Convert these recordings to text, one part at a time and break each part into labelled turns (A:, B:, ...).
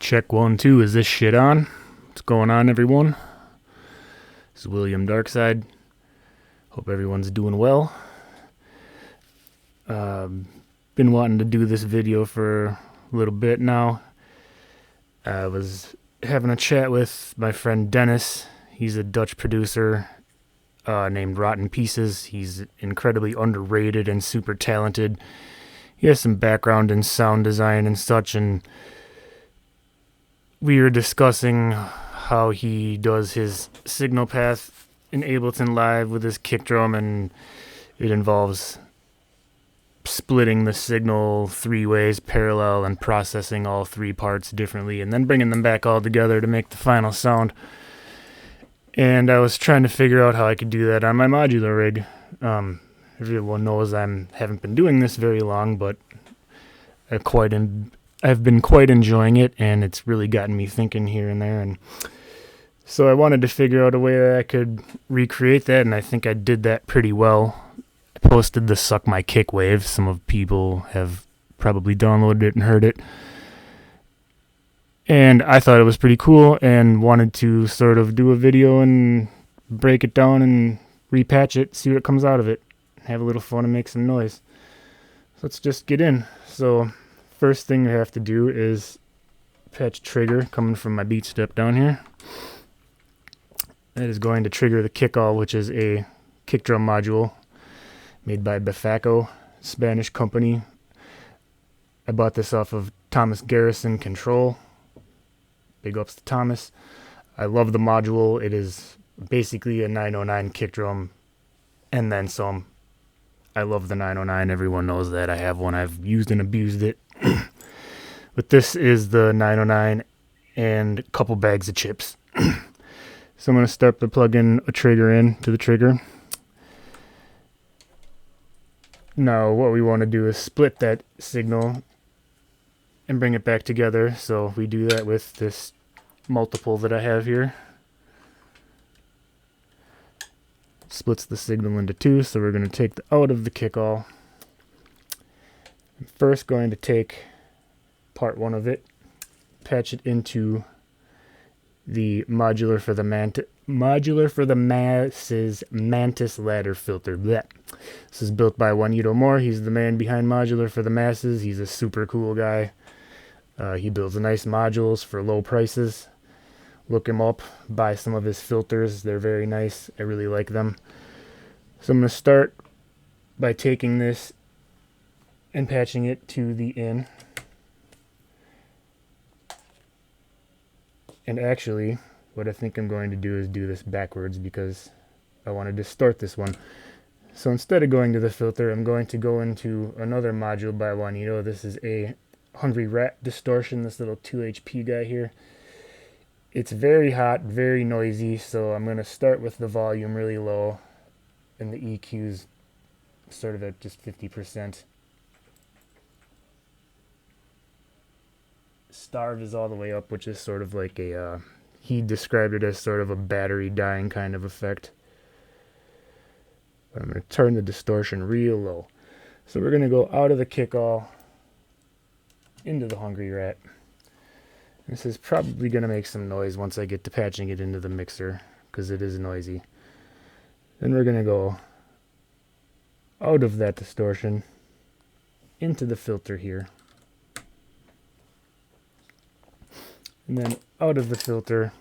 A: Check 1, 2. Is this shit on? What's going on, everyone? This is William Darkside. Hope everyone's doing well. Been wanting to do this video for a little bit now. I was having a chat with my friend Dennis. He's a Dutch producer named Rotten Pieces. He's incredibly underrated and super talented. He has some background in sound design and such, and we were discussing how he does his signal path in Ableton Live with his kick drum, and it involves splitting the signal 3 ways parallel and processing all 3 parts differently and then bringing them back all together to make the final sound. And I was trying to figure out how I could do that on my modular rig. Everyone knows I haven't been doing this very long, but I've been quite enjoying it, and it's really gotten me thinking here and there. And so I wanted to figure out a way that I could recreate that, and I think I did that pretty well. I posted the Suck My Kick wave. Some of people have probably downloaded it and heard it. And I thought it was pretty cool and wanted to sort of do a video and break it down and repatch it, see what comes out of it, have a little fun and make some noise. So let's just get in. So first thing we have to do is patch trigger coming from my beat step down here. That is going to trigger the kick-all, which is a kick drum module made by Befaco, Spanish company. I bought this off of Thomas Garrison Control. Big ups to Thomas. I love the module. It is basically a 909 kick drum and then some. I love the 909. Everyone knows that. I have one. I've used and abused it. But this is the 909 and a couple bags of chips. So I'm going to start by plugging a trigger in to the trigger. Now what we want to do is split that signal and bring it back together. So we do that with this multiple that I have here. Splits the signal into 2, so we're going to take the out of the kick-all. I'm first going to take part 1 of it, patch it into the Modular for the Masses Mantis ladder filter. Blech. This is built by Juanito Moore. He's the man behind Modular for the Masses. He's a super cool guy. He builds nice modules for low prices. Look him up, buy some of his filters. They're very nice. I really like them. So I'm going to start by taking this and patching it to the in. And actually, what I think I'm going to do is do this backwards because I want to distort this one. So instead of going to the filter, I'm going to go into another module by Juanito. This is a Hungry Rat distortion, this little 2 HP guy here. It's very hot, very noisy, so I'm going to start with the volume really low and the EQs sort of at just 50%. Starve is all the way up, which is sort of like a, he described it as sort of a battery dying kind of effect. But I'm going to turn the distortion real low. So we're going to go out of the kick-all into the Hungry Rat. This is probably going to make some noise once I get to patching it into the mixer, because it is noisy. Then we're going to go out of that distortion into the filter here. And then out of the filter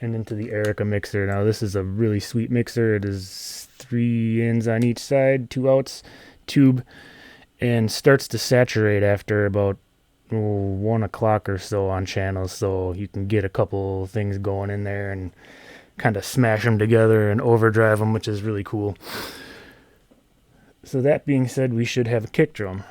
A: and into the Erica mixer. Now this is a really sweet mixer. It is 3 ins on each side, 2 outs, tube, and starts to saturate after about 1 o'clock or so on channels, so you can get a couple things going in there and kind of smash them together and overdrive them, which is really cool. So that being said, we should have a kick drum.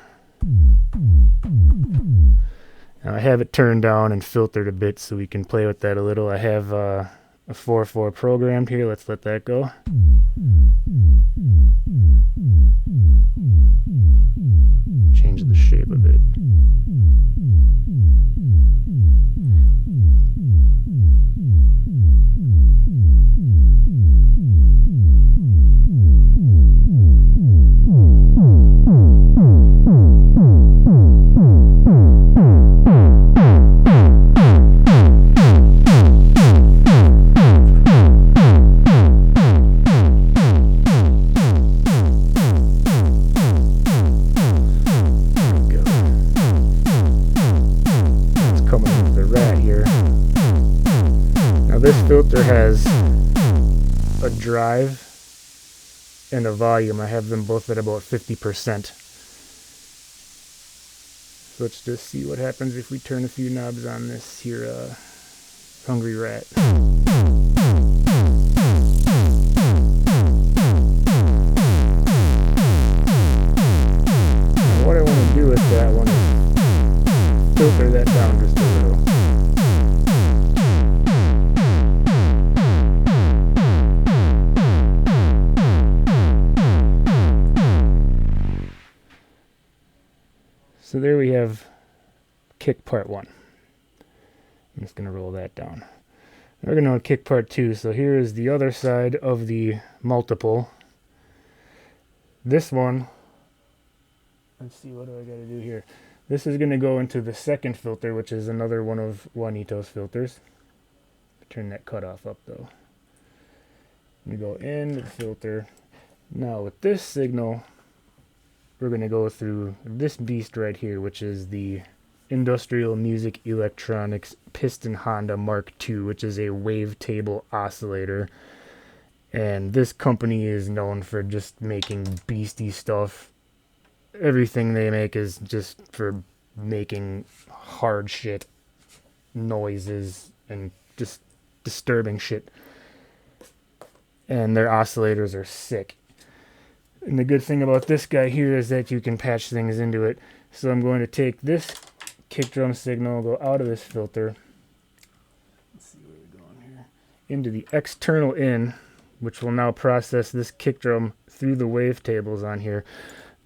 A: Now I have it turned down and filtered a bit so we can play with that a little. I have a 4/4 programmed here. Let's let that go. Change the shape a bit. filter has a drive and a volume. I have them both at about 50%. So let's just see what happens if we turn a few knobs on this here Hungry Rat. Now what I want to do with that one is filter that down just a little. So there we have kick part 1. I'm just going to roll that down. We're going to kick part 2. So here is the other side of the multiple. This one, let's see, what do I got to do here? This is going to go into the second filter, which is another one of Juanito's filters. Turn that cutoff up though. We go in the filter. Now with this signal, we're going to go through this beast right here, which is the Industrial Music Electronics Piston Honda Mark II, which is a wavetable oscillator. And this company is known for just making beastie stuff. Everything they make is just for making hard shit, noises, and just disturbing shit. And their oscillators are sick. And the good thing about this guy here is that you can patch things into it. So I'm going to take this kick drum signal, go out of this filter. Let's see where we're going here. Into the external in, which will now process this kick drum through the wavetables on here.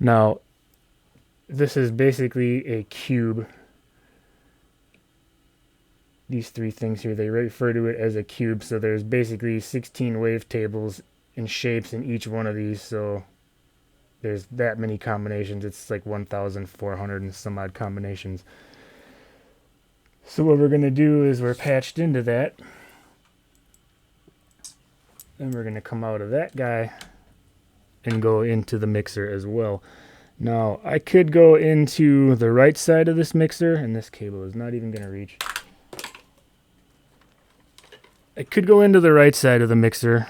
A: Now, this is basically a cube. These three things here, they refer to it as a cube. So there's basically 16 wavetables and shapes in each one of these. So there's that many combinations. It's like 1,400 and some odd combinations. So what we're going to do is we're patched into that. And we're going to come out of that guy and go into the mixer as well. Now, I could go into the right side of this mixer, and this cable is not even going to reach. I could go into the right side of the mixer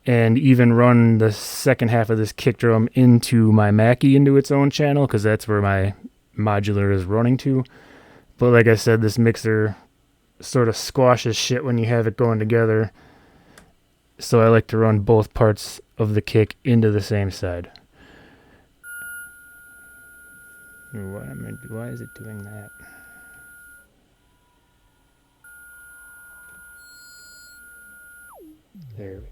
A: and even run the second half of this kick drum into my Mackie into its own channel, because that's where my modular is running to. But like I said, this mixer sort of squashes shit when you have it going together. So I like to run both parts of the kick into the same side. Why is it doing that? There we go.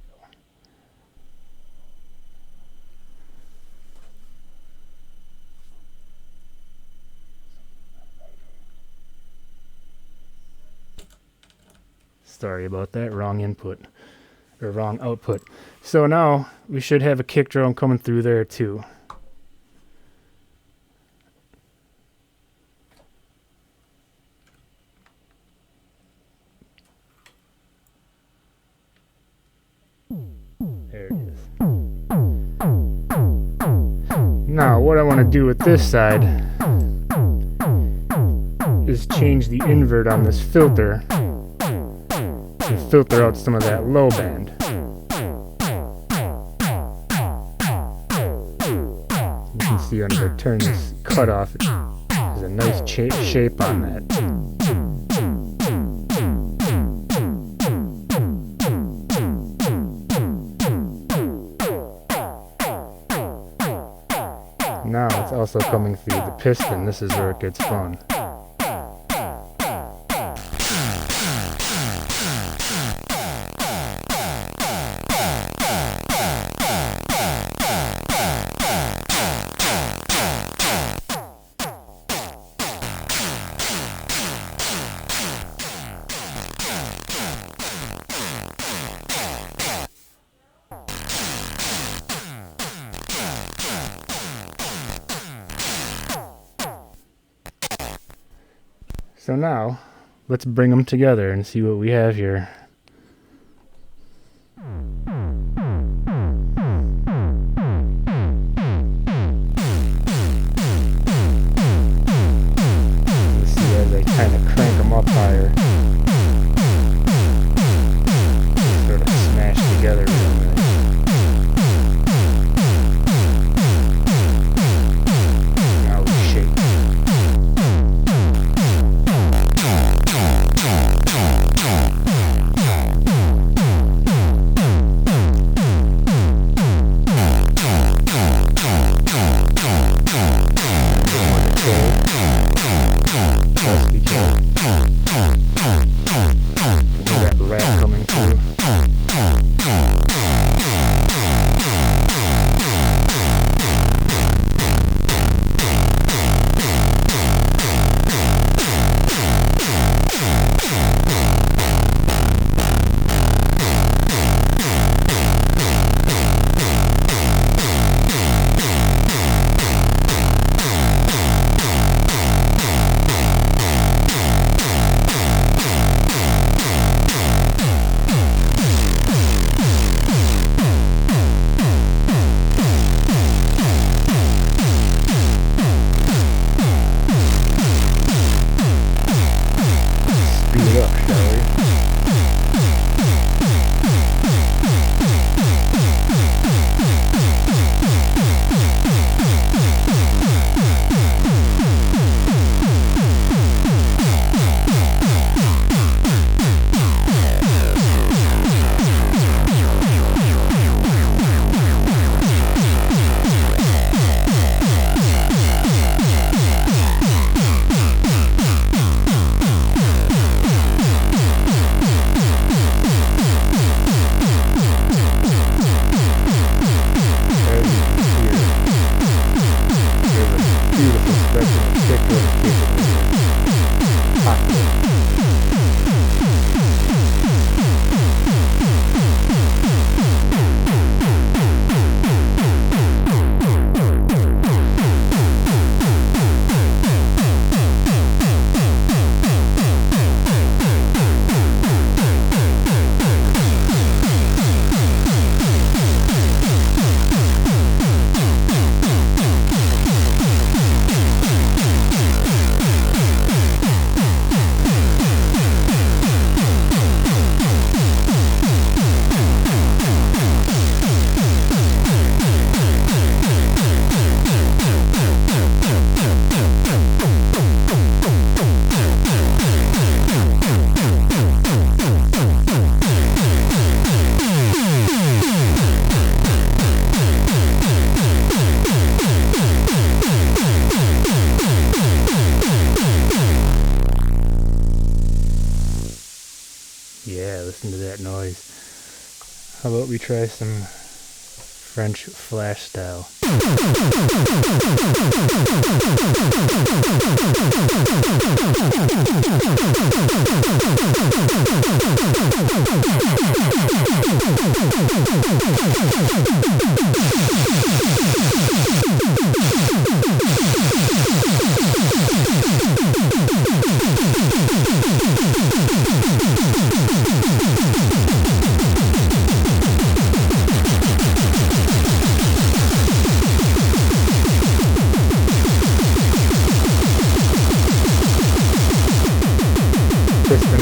A: Sorry about that, wrong input, or wrong output. So now we should have a kick drum coming through there too. There it is. Now what I want to do with this side is change the invert on this filter to filter out some of that low band. You can see when I turn this cutoff, there's a nice shape on that. Now it's also coming through the piston. This is where it gets fun. So now, let's bring them together and see what we have here. You see as I kind of crank them up higher. to stretching and kick was capable. Yeah, listen to that noise. How about we try some French flash style?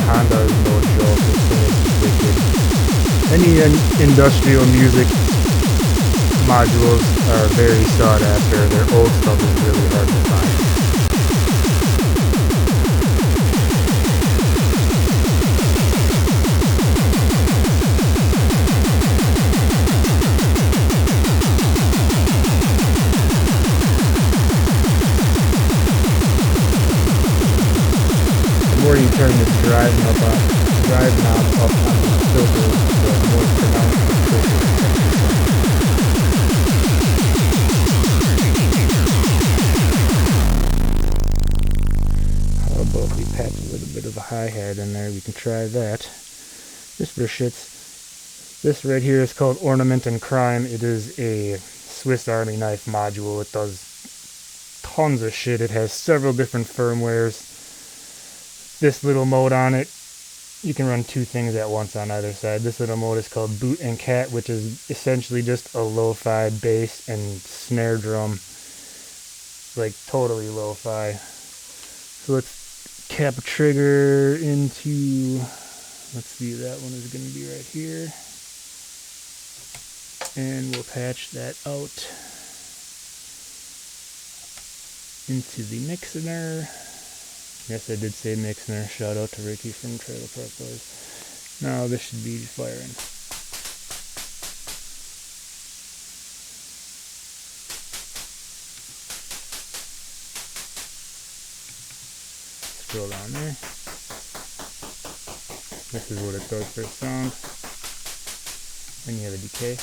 A: Honda is no joke. Any industrial music modules are very sought after. Their old stuff is really hard to find. The more you turn this drive knob up on the filter, the more pronounced the filter is. How about we patch a little bit of a hi-hat in there? We can try that. Just for shits. This right here is called Ornament and Crime. It is a Swiss Army knife module. It does tons of shit. It has several different firmwares. This little mode on it, you can run two things at once on either side. This little mode is called Boot and Cat, which is essentially just a lo-fi bass and snare drum. Like totally lo-fi. So let's cap a trigger into, let's see, that one is going to be right here. And we'll patch that out into the mixer. Yes, I did say mixer. Shout out to Ricky from Trailer Park Boys. Now this should be firing. Scroll down there. This is what it does for sound. Then you have a decay.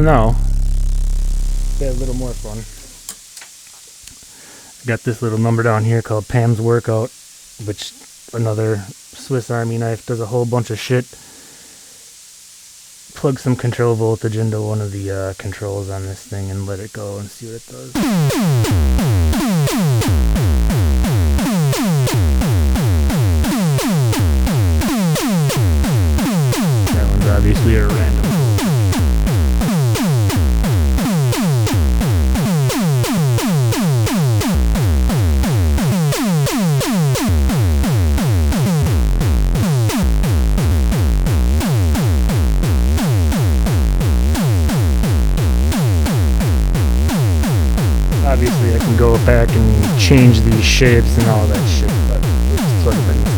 A: now, get a little more fun. I got this little number down here called Pam's Workout, which another Swiss Army knife, does a whole bunch of shit. Plug some control voltage into one of the controls on this thing and let it go and see what it does. That one's obviously a random. Obviously I can go back and change these shapes and all that shit, but let's just plug them in here.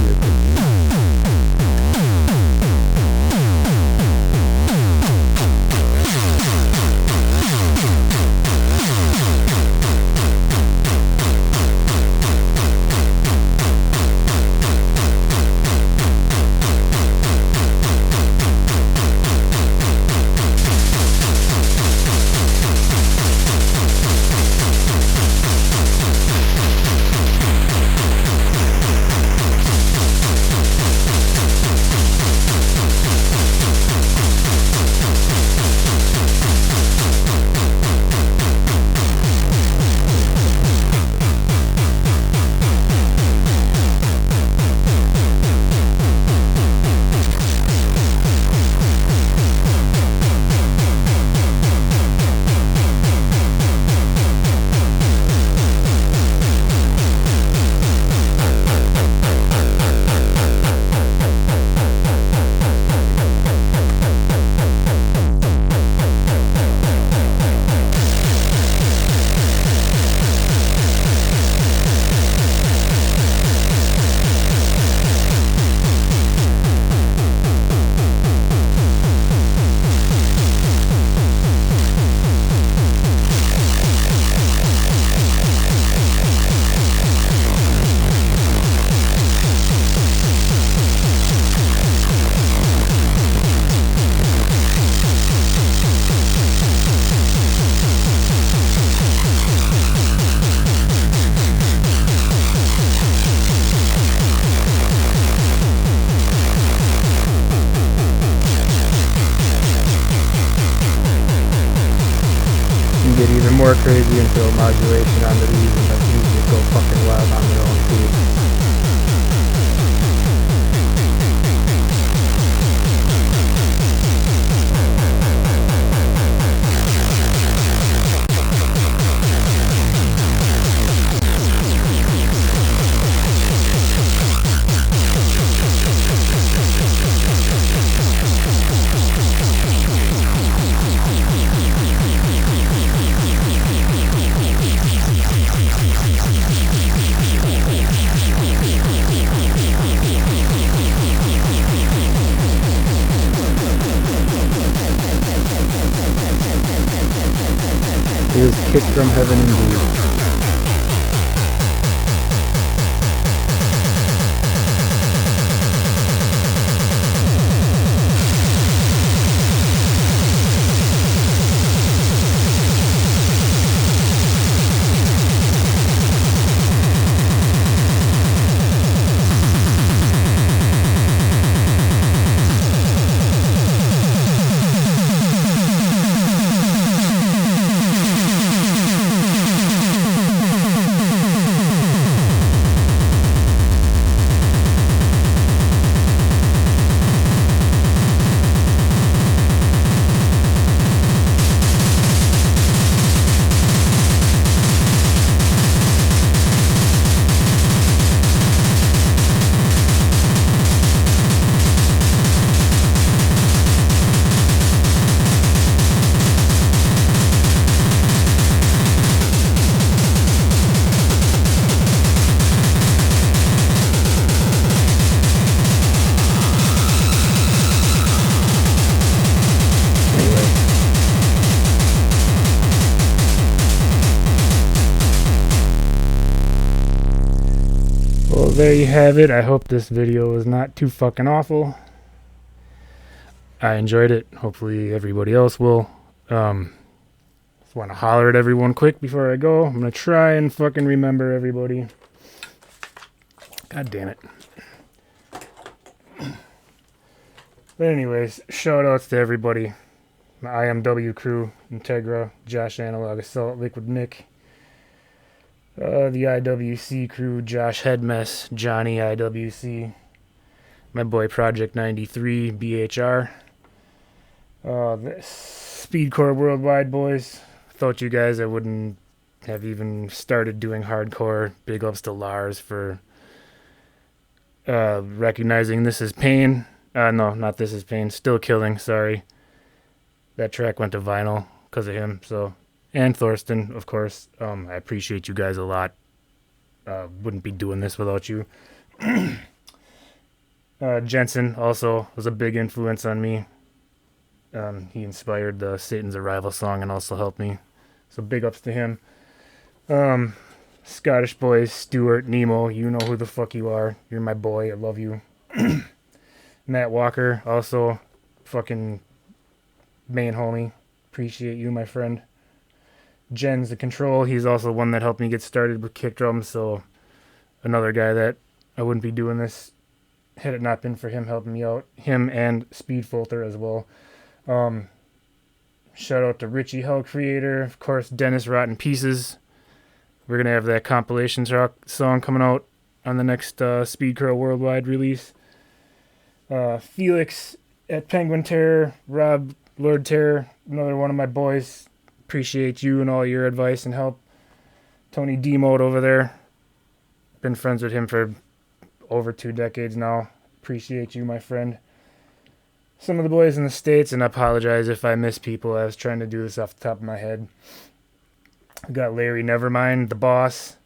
A: Get even more crazy and throw modulation on the these and let these just go fucking wild on their own too. It is kicked from heaven indeed. Well, there you have it. I hope this video was not too fucking awful. I enjoyed it. Hopefully everybody else will. Just want to holler at everyone quick before I go. I'm going to try and fucking remember everybody. God damn it. But anyways, shout outs to everybody. My IMW crew, Integra, Josh Analog Assault, Liquid Nick. The IWC crew, Josh Headmess, Johnny IWC. My boy Project 93, BHR. The Speedcore Worldwide boys. Thought you guys I wouldn't have even started doing hardcore. Big ups to Lars for recognizing This Is Pain. No, not This Is Pain. Still Killing, sorry. That track went to vinyl because of him. So, and Thorsten, of course. I appreciate you guys a lot. Wouldn't be doing this without you. Jensen also was a big influence on me. He inspired the Satan's Arrival song and also helped me. So big ups to him. Scottish boys, Stuart, Nemo, you know who the fuck you are. You're my boy, I love you. Matt Walker, also fucking main homie. Appreciate you, my friend. Jen's the control. He's also one that helped me get started with kick drums. So another guy that I wouldn't be doing this had it not been for him helping me out. Him and Speed Filter as well. Shout out to Richie Hell Creator. Of course, Dennis Rotten Pieces. We're going to have that compilation song coming out on the next Speedcore Worldwide release. Felix at Penguin Terror. Rob Lord Terror, another one of my boys. Appreciate you and all your advice and help. Tony D-Mode over there. Been friends with him for over 2 decades now. Appreciate you, my friend. Some of the boys in the States, and I apologize if I miss people. I was trying to do this off the top of my head. We got Larry Nevermind, the boss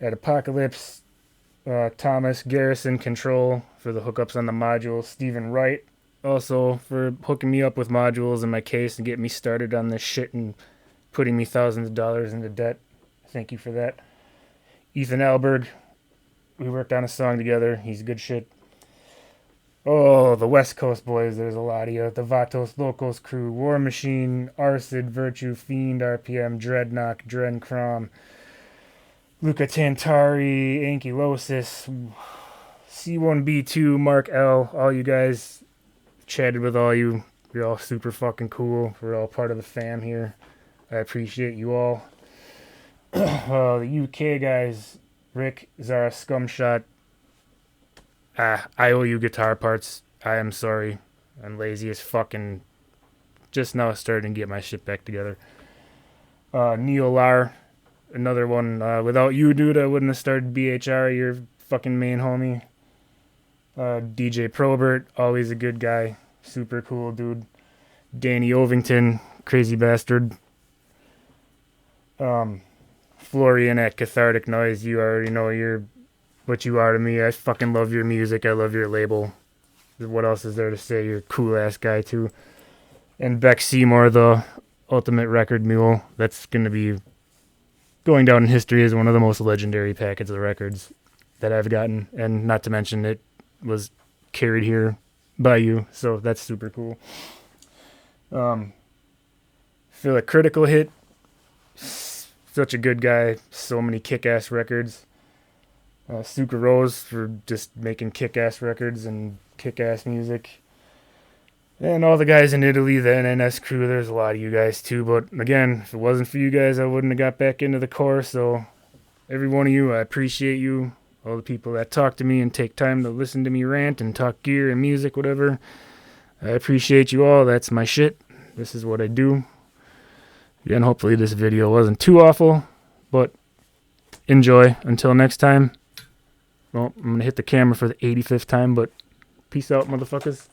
A: at Apocalypse. Thomas Garrison Control for the hookups on the module. Stephen Wright also for hooking me up with modules in my case and getting me started on this shit and putting me thousands of dollars into debt. Thank you for that. Ethan Alberg, we worked on a song together. He's good shit. Oh, the West Coast boys, there's a lot of you. The Vatos Locos crew, War Machine, Arcid, Virtue, Fiend, RPM, Dreadnought, Drencrom, Luca Tantari, Ankylosis, C1B2, Mark L, all you guys. Chatted with all you. You're all super fucking cool. We're all part of the fam here. I appreciate you all. The UK guys, Rick, Zara, Scumshot. I owe you guitar parts. I am sorry. I'm lazy as fucking. Just now starting to get my shit back together. Neil Lar, another one. Without you, dude, I wouldn't have started BHR. You're fucking main homie. DJ Probert, always a good guy. Super cool dude. Danny Ovington, crazy bastard. Florian at Cathartic Noise, you already know you're what you are to me. I fucking love your music. I love your label. What else is there to say? You're a cool ass guy too. And Beck Seymour, the ultimate record mule. That's going to be going down in history as one of the most legendary packets of records that I've gotten. And not to mention it was carried here by you, so that's super cool. Feel a Critical Hit, such a good guy, so many kick-ass records. Suka Rose for just making kick-ass records and kick-ass music. And all the guys in Italy, the NNS crew, there's a lot of you guys too, but again, if it wasn't for you guys, I wouldn't have got back into the core, so every one of you, I appreciate you. All the people that talk to me and take time to listen to me rant and talk gear and music, whatever. I appreciate you all. That's my shit. This is what I do. Again, hopefully this video wasn't too awful, but enjoy. Until next time. Well, I'm going to hit the camera for the 85th time, but peace out, motherfuckers.